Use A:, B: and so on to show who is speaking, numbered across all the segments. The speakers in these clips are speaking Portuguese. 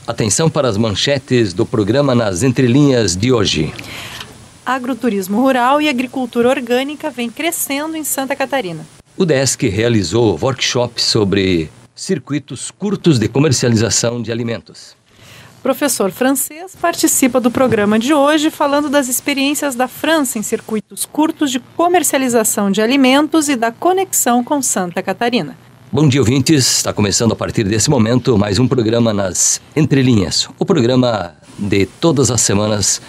A: Atenção para as manchetes do programa Nas Entrelinhas de hoje.
B: Agroturismo rural e agricultura orgânica vem crescendo em Santa Catarina.
A: O UDESC realizou workshop sobre circuitos curtos de comercialização de alimentos.
B: Professor francês participa do programa de hoje falando das experiências da França em circuitos curtos de comercialização de alimentos e da conexão com Santa Catarina.
A: Bom dia, ouvintes. Está começando a partir desse momento mais um programa Nas Entrelinhas. O programa de todas as semanas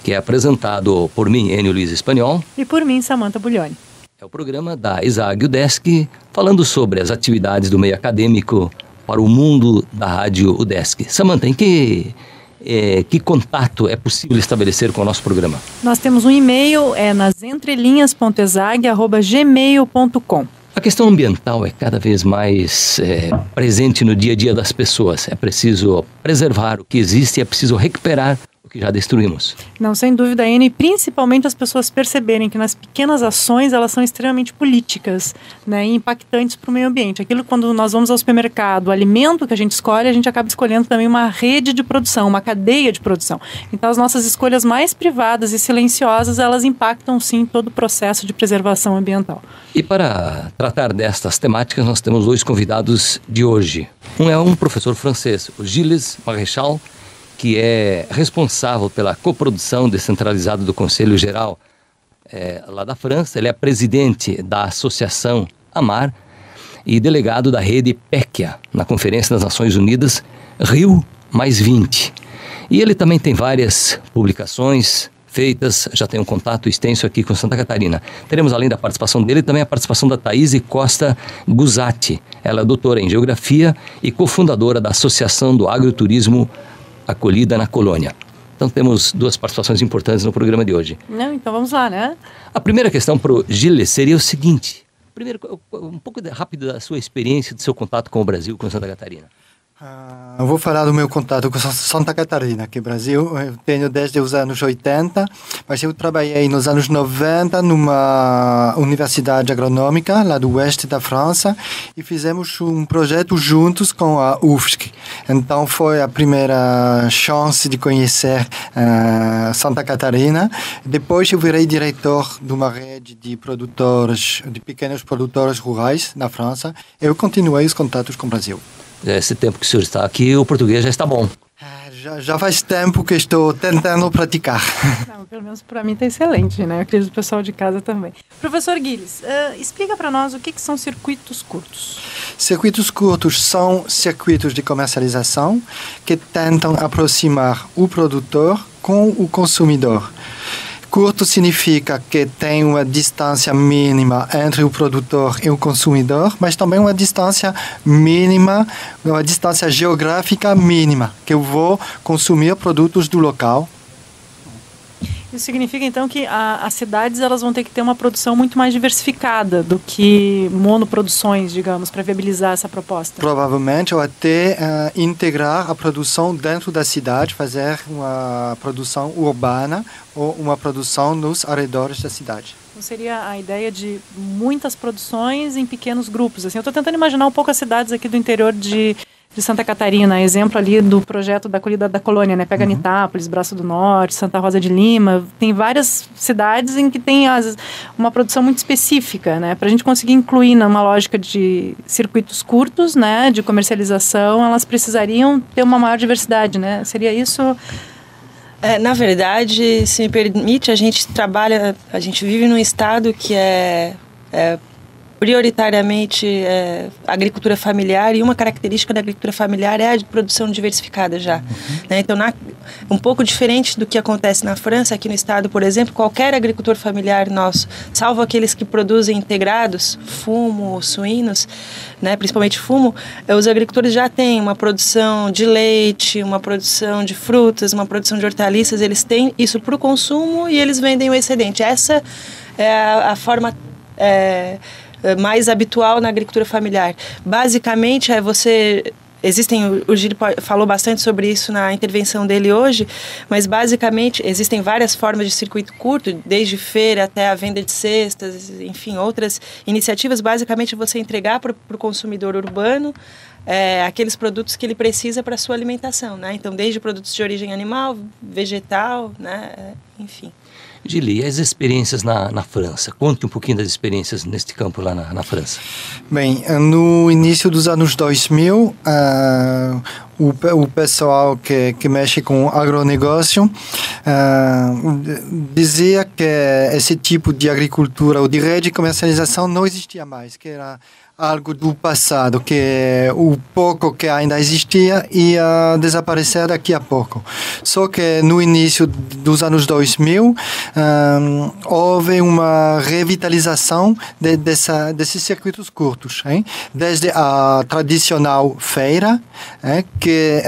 A: que é apresentado por mim, Enio Luiz Espanhol.
B: E por mim, Samantha Buglioni.
A: É o programa da ISAG UDESC, falando sobre as atividades do meio acadêmico para o mundo da rádio UDESC. Samantha, em que contato é possível estabelecer com o nosso programa?
B: Nós temos um e-mail, nasentrelinhas.exag@gmail.com.
A: A questão ambiental é cada vez mais presente no dia a dia das pessoas. É preciso preservar o que existe e é preciso recuperar o que já destruímos.
B: Não, sem dúvida, Anne, e principalmente as pessoas perceberem que nas pequenas ações elas são extremamente políticas, né, e impactantes para o meio ambiente. Aquilo quando nós vamos ao supermercado, o alimento que a gente escolhe, a gente acaba escolhendo também uma rede de produção, uma cadeia de produção. Então as nossas escolhas mais privadas e silenciosas, elas impactam sim todo o processo de preservação ambiental.
A: E para tratar destas temáticas, nós temos dois convidados de hoje. Um é um professor francês, o Gilles Maréchal, que é responsável pela coprodução descentralizada do Conselho Geral lá da França. Ele é presidente da Associação AMAR e delegado da rede PECIA, na Conferência das Nações Unidas, Rio +20. E ele também tem várias publicações feitas, já tem um contato extenso aqui com Santa Catarina. Teremos, além da participação dele, também a participação da Thaís Costa Guzatti. Ela é doutora em Geografia e cofundadora da Associação do Agroturismo Acolhida na Colônia. Então temos duas participações importantes no programa de hoje.
B: Não, então vamos lá, né?
A: A primeira questão para o Gilles seria o seguinte. Primeiro, um pouco rápido da sua experiência, do seu contato com o Brasil, com Santa Catarina.
C: Eu vou falar do meu contato com Santa Catarina, que Brasil eu tenho desde os anos 80, mas eu trabalhei nos anos 90 numa universidade agronômica lá do oeste da França e fizemos um projeto juntos com a UFSC. Então foi a primeira chance de conhecer Santa Catarina. Depois eu virei diretor de uma rede de produtores, de pequenos produtores rurais na França. Eu continuei os contatos com o Brasil.
A: Esse tempo que o senhor está aqui, o português já está bom.
C: Já faz tempo que estou tentando praticar.
B: Não, pelo menos para mim está excelente, né? Eu acredito que o pessoal de casa também. Professor Gilles, explica para nós o que são circuitos curtos.
C: Circuitos curtos são circuitos de comercialização que tentam aproximar o produtor com o consumidor. Curto significa que tem uma distância mínima entre o produtor e o consumidor, mas também uma distância mínima, uma distância geográfica mínima, que eu vou consumir produtos do local.
B: Isso significa, então, que as cidades elas vão ter que ter uma produção muito mais diversificada do que monoproduções, digamos, para viabilizar essa proposta?
C: Provavelmente, ou até integrar a produção dentro da cidade, fazer uma produção urbana ou uma produção nos arredores da cidade.
B: Então seria a ideia de muitas produções em pequenos grupos. Assim, eu estou tentando imaginar um pouco as cidades aqui do interior de Santa Catarina, exemplo ali do projeto da Acolhida da Colônia, né? Pega Anitápolis, Braço do Norte, Santa Rosa de Lima, tem várias cidades em que tem uma produção muito específica, né? Para a gente conseguir incluir numa lógica de circuitos curtos, né? De comercialização, elas precisariam ter uma maior diversidade, né? Seria isso?
D: Na verdade, se me permite, a gente vive num estado que é prioritariamente agricultura familiar, e uma característica da agricultura familiar é a de produção diversificada já. Né? Então, um pouco diferente do que acontece na França, aqui no estado, por exemplo, qualquer agricultor familiar nosso, salvo aqueles que produzem integrados, fumo, suínos, né, principalmente fumo, os agricultores já têm uma produção de leite, uma produção de frutas, uma produção de hortaliças, eles têm isso para o consumo e eles vendem o excedente. Essa é a forma mais habitual na agricultura familiar. Basicamente, o Gil falou bastante sobre isso na intervenção dele hoje, mas basicamente existem várias formas de circuito curto, desde feira até a venda de cestas, enfim, outras iniciativas. Basicamente, você entregar para o consumidor urbano aqueles produtos que ele precisa para a sua alimentação, né? Então, desde produtos de origem animal, vegetal, né? Enfim.
A: Gili, e as experiências na França? Conte um pouquinho das experiências neste campo lá na França.
C: Bem, no início dos anos 2000, o pessoal que mexe com agronegócio dizia que esse tipo de agricultura ou de rede de comercialização não existia mais, que era algo do passado, que o pouco que ainda existia ia desaparecer daqui a pouco. Só que no início dos anos 2000 houve uma revitalização desses circuitos curtos, hein? Desde a tradicional feira, que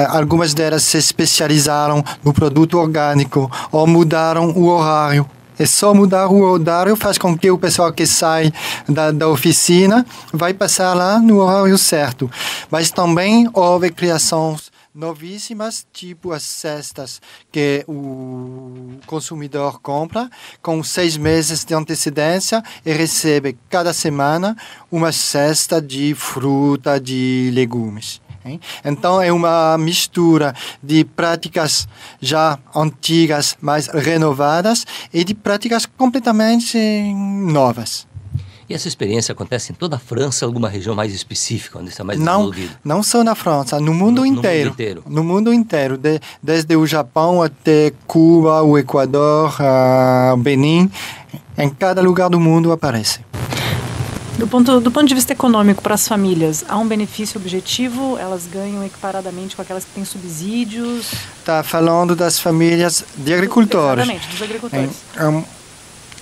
C: algumas delas se especializaram no produto orgânico ou mudaram o horário. É só mudar o horário, faz com que o pessoal que sai da oficina vai passar lá no horário certo. Mas também houve criações novíssimas, tipo as cestas que o consumidor compra com 6 meses de antecedência e recebe cada semana uma cesta de fruta, de legumes. Então, é uma mistura de práticas já antigas, mas renovadas, e de práticas completamente novas.
A: E essa experiência acontece em toda a França, alguma região mais específica, onde está mais desenvolvido?
C: Não só na França, no mundo inteiro. No mundo inteiro, desde o Japão até Cuba, o Equador, Benin, em cada lugar do mundo aparece.
B: Do ponto de vista econômico para as famílias, há um benefício objetivo? Elas ganham equiparadamente com aquelas que têm subsídios?
C: Está falando das famílias de agricultores.
B: Exatamente, dos agricultores.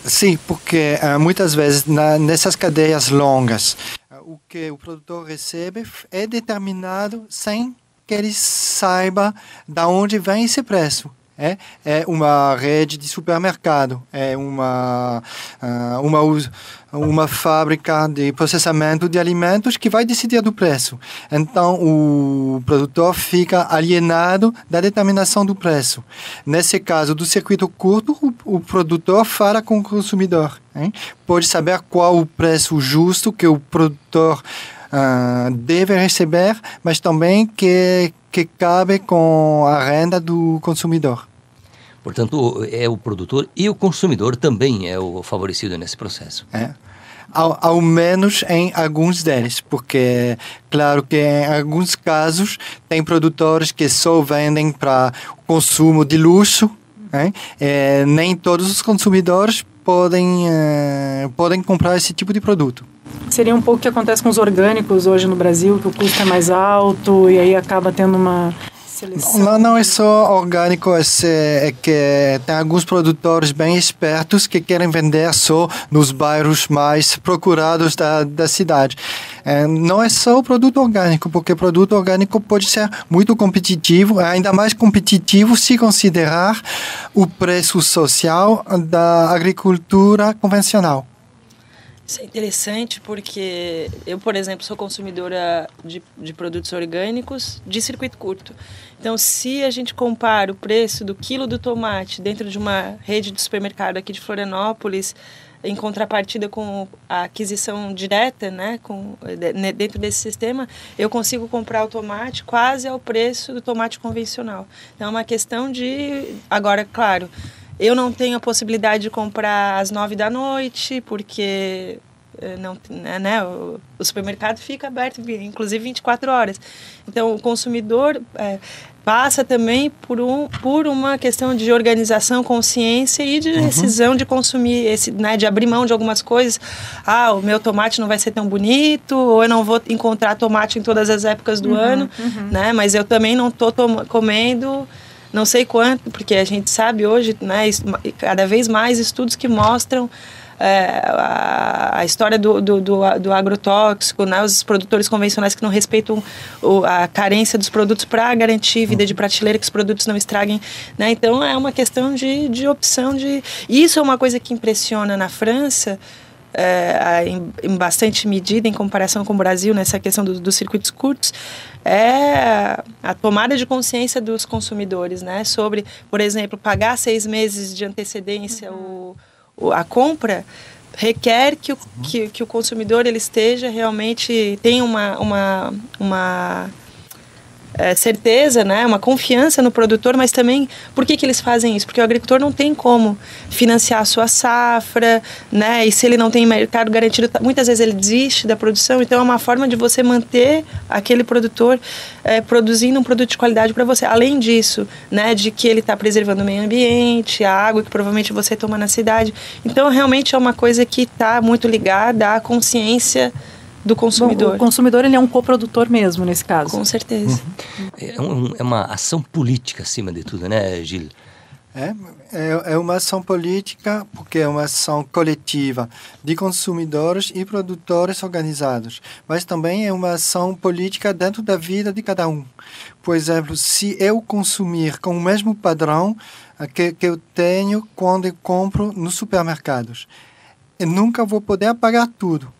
C: Sim, porque muitas vezes nessas cadeias longas, o que o produtor recebe é determinado sem que ele saiba de onde vem esse preço. É uma rede de supermercado, é uma fábrica de processamento de alimentos que vai decidir do preço. Então, o produtor fica alienado da determinação do preço. Nesse caso do circuito curto, o produtor fala com o consumidor. Pode saber qual o preço justo que o produtor deve receber, mas também que cabe com a renda do consumidor.
A: Portanto, é o produtor e o consumidor também é o favorecido nesse processo.
C: Ao menos em alguns deles, porque, claro que em alguns casos tem produtores que só vendem para consumo de luxo, nem todos os consumidores podem comprar esse tipo de produto.
B: Seria um pouco o que acontece com os orgânicos hoje no Brasil, que o custo é mais alto e aí acaba tendo uma seleção.
C: Não é só orgânico, é que tem alguns produtores bem espertos que querem vender só nos bairros mais procurados da cidade. Não é só o produto orgânico, porque o produto orgânico pode ser muito competitivo, ainda mais competitivo se considerar o preço social da agricultura convencional.
D: Isso é interessante porque eu, por exemplo, sou consumidora de produtos orgânicos de circuito curto. Então, se a gente compara o preço do quilo do tomate dentro de uma rede de supermercado aqui de Florianópolis, em contrapartida com a aquisição direta, né, dentro desse sistema, eu consigo comprar o tomate quase ao preço do tomate convencional. Então, é uma questão de... Agora, claro... Eu não tenho a possibilidade de comprar às 9 da noite, porque o supermercado fica aberto, inclusive 24 horas. Então, o consumidor passa também por uma questão de organização, consciência e de decisão de consumir, de abrir mão de algumas coisas. O meu tomate não vai ser tão bonito, ou eu não vou encontrar tomate em todas as épocas do ano, né? Mas eu também não estou comendo... Não sei quanto, porque a gente sabe hoje, né, cada vez mais estudos que mostram a história do agrotóxico, né, os produtores convencionais que não respeitam a carência dos produtos para garantir vida de prateleira, que os produtos não estraguem. Né? Então, é uma questão de opção. Isso é uma coisa que impressiona na França, em bastante medida, em comparação com o Brasil, nessa questão dos circuitos curtos, é a tomada de consciência dos consumidores, né? Sobre, por exemplo, pagar 6 meses de antecedência a compra, requer que o consumidor ele esteja realmente, tenha uma certeza, né, uma confiança no produtor, mas também, por que eles fazem isso? Porque o agricultor não tem como financiar a sua safra, né, e se ele não tem mercado garantido, muitas vezes ele desiste da produção, então é uma forma de você manter aquele produtor produzindo um produto de qualidade para você. Além disso, né, de que ele está preservando o meio ambiente, a água que provavelmente você toma na cidade. Então, realmente é uma coisa que está muito ligada à consciência do consumidor.
B: Bom, o consumidor ele é um coprodutor mesmo, nesse caso.
D: Com certeza.
A: É uma ação política acima de tudo, né, Gil?
C: É uma ação política porque é uma ação coletiva de consumidores e produtores organizados, mas também é uma ação política dentro da vida de cada um. Por exemplo, se eu consumir com o mesmo padrão que eu tenho quando eu compro nos supermercados, eu nunca vou poder pagar tudo.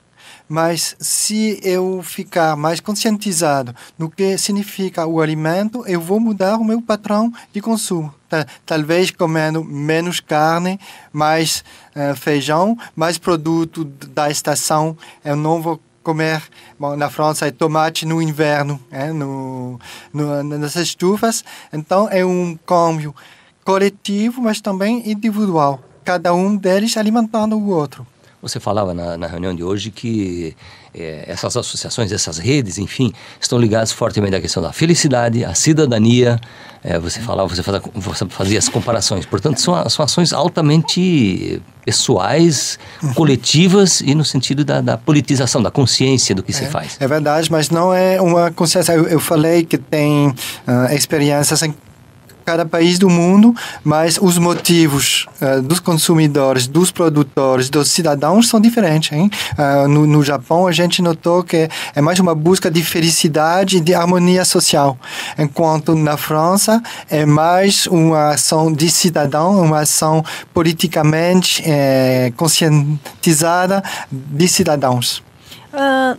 C: Mas se eu ficar mais conscientizado no que significa o alimento, eu vou mudar o meu padrão de consumo. Talvez comendo menos carne, mais feijão, mais produto da estação. Eu não vou comer, na França é tomate no inverno, nas estufas. Então é um câmbio coletivo, mas também individual. Cada um deles alimentando o outro.
A: Você falava na reunião de hoje que essas associações, essas redes, enfim, estão ligadas fortemente à questão da felicidade, à cidadania. Você fazia as comparações. Portanto, são ações altamente pessoais, coletivas e no sentido da politização, da consciência do que se faz.
C: É verdade, mas não é uma consciência. Eu falei que tem experiências em cada país do mundo, mas os motivos dos consumidores, dos produtores, dos cidadãos são diferentes. Hein? No Japão, a gente notou que é mais uma busca de felicidade e de harmonia social, enquanto na França é mais uma ação de cidadão, uma ação politicamente conscientizada de cidadãos.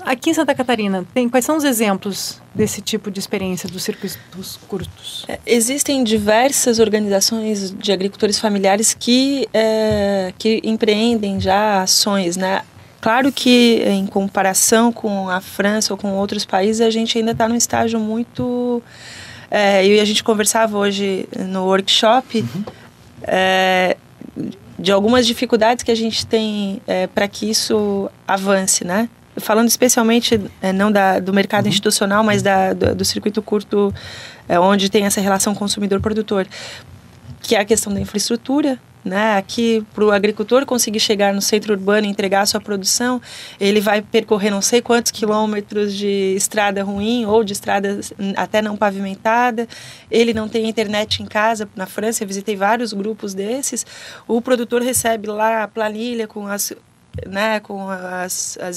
B: Aqui em Santa Catarina, quais são os exemplos desse tipo de experiência dos circuitos curtos?
D: Existem diversas organizações de agricultores familiares que empreendem já ações, né? Claro que em comparação com a França ou com outros países, a gente ainda está num estágio muito... e a gente conversava hoje no workshop de algumas dificuldades que a gente tem para que isso avance, né? Falando especialmente não do mercado institucional, mas do circuito curto, onde tem essa relação consumidor-produtor, que é a questão da infraestrutura, né? Aqui, para o agricultor conseguir chegar no centro urbano e entregar a sua produção, ele vai percorrer não sei quantos quilômetros de estrada ruim ou de estrada até não pavimentada. Ele não tem internet em casa. Na França, eu visitei vários grupos desses. O produtor recebe lá a planilha com as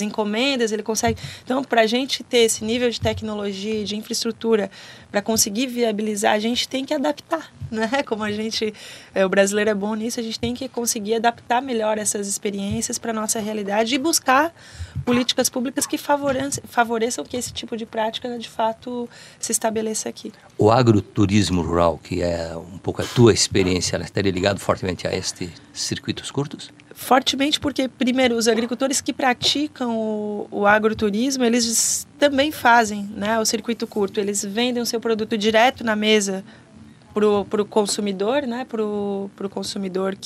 D: encomendas, ele consegue. Então, para a gente ter esse nível de tecnologia, de infraestrutura, para conseguir viabilizar, a gente tem que adaptar, né? Como o brasileiro é bom nisso, a gente tem que conseguir adaptar melhor essas experiências para a nossa realidade e buscar políticas públicas que favoreçam que esse tipo de prática, de fato, se estabeleça aqui.
A: O agroturismo rural, que é um pouco a tua experiência, ela estaria ligado fortemente a estes circuitos curtos?
D: Fortemente porque, primeiro, os agricultores que praticam o agroturismo, eles também fazem, né, o circuito curto. Eles vendem o seu produto direto na mesa para o consumidor, né, para o consumidor,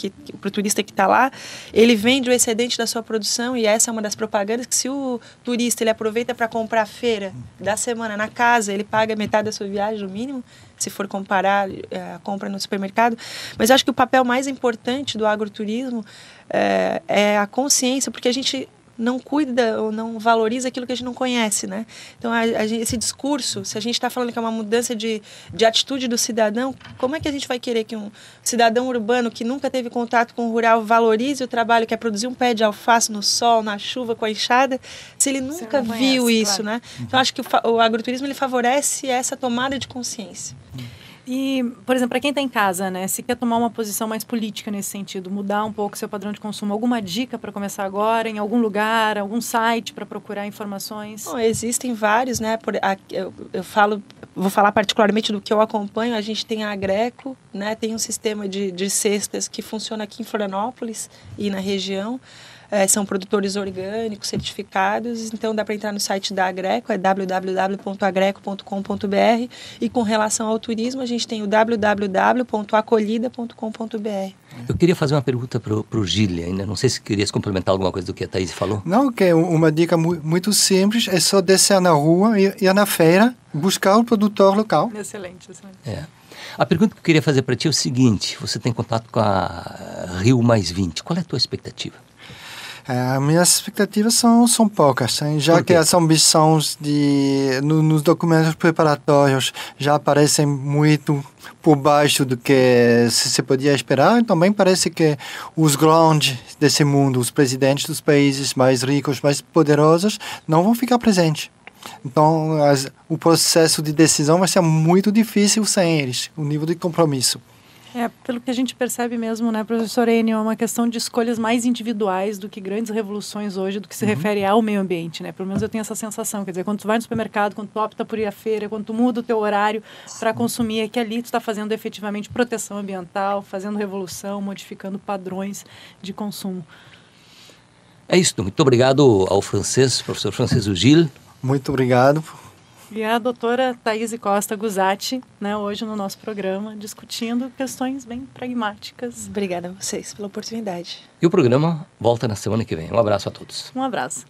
D: para o turista que está lá. Ele vende o excedente da sua produção e essa é uma das propagandas que se o turista ele aproveita para comprar a feira da semana na casa, ele paga metade da sua viagem, no mínimo, se for comparar a compra no supermercado. Mas eu acho que o papel mais importante do agroturismo é a consciência, porque a gente não cuida ou não valoriza aquilo que a gente não conhece, né? Então, esse discurso, se a gente está falando que é uma mudança de atitude do cidadão, como é que a gente vai querer que um cidadão urbano que nunca teve contato com o rural valorize o trabalho que é produzir um pé de alface no sol, na chuva, com a enxada, se ele nunca viu isso, claro, né? Então, acho que o agroturismo ele favorece essa tomada de consciência.
B: E, por exemplo, para quem está em casa, né, se quer tomar uma posição mais política nesse sentido, mudar um pouco seu padrão de consumo, alguma dica para começar agora, em algum lugar, algum site para procurar informações?
D: Bom, existem vários, né? Vou falar particularmente do que eu acompanho. A gente tem a Agreco, né? Tem um sistema de cestas que funciona aqui em Florianópolis e na região. são produtores orgânicos certificados, então dá para entrar no site da Agreco, é www.agreco.com.br, e com relação ao turismo a gente tem o www.acolhida.com.br.
A: Eu queria fazer uma pergunta para o Gilles ainda, não sei se querias complementar alguma coisa do que a Thaís falou.
C: Não, que é uma dica muito simples, é só descer na rua, ir na feira, buscar o produtor local.
B: Excelente, excelente.
A: A pergunta que eu queria fazer para ti é o seguinte, você tem contato com a Rio+20, qual é a tua expectativa?
C: As minhas expectativas são poucas, hein? Já que as ambições nos documentos preparatórios já aparecem muito por baixo do que se podia esperar. Também parece que os grandes desse mundo, os presidentes dos países mais ricos, mais poderosos, não vão ficar presentes. Então, o processo de decisão vai ser muito difícil sem eles, o nível de compromisso.
B: Pelo que a gente percebe mesmo, né, professor Enio, é uma questão de escolhas mais individuais do que grandes revoluções hoje, do que se refere ao meio ambiente, né? Pelo menos eu tenho essa sensação, quer dizer, quando tu vai no supermercado, quando tu opta por ir à feira, quando tu muda o teu horário para consumir, é que ali tu está fazendo efetivamente proteção ambiental, fazendo revolução, modificando padrões de consumo.
A: É isso, muito obrigado ao professor Francisco Gilles.
C: Muito obrigado.
B: E a doutora Thaís Costa Guzatti, né, hoje no nosso programa, discutindo questões bem pragmáticas.
D: Obrigada a vocês pela oportunidade.
A: E o programa volta na semana que vem. Um abraço a todos.
B: Um abraço.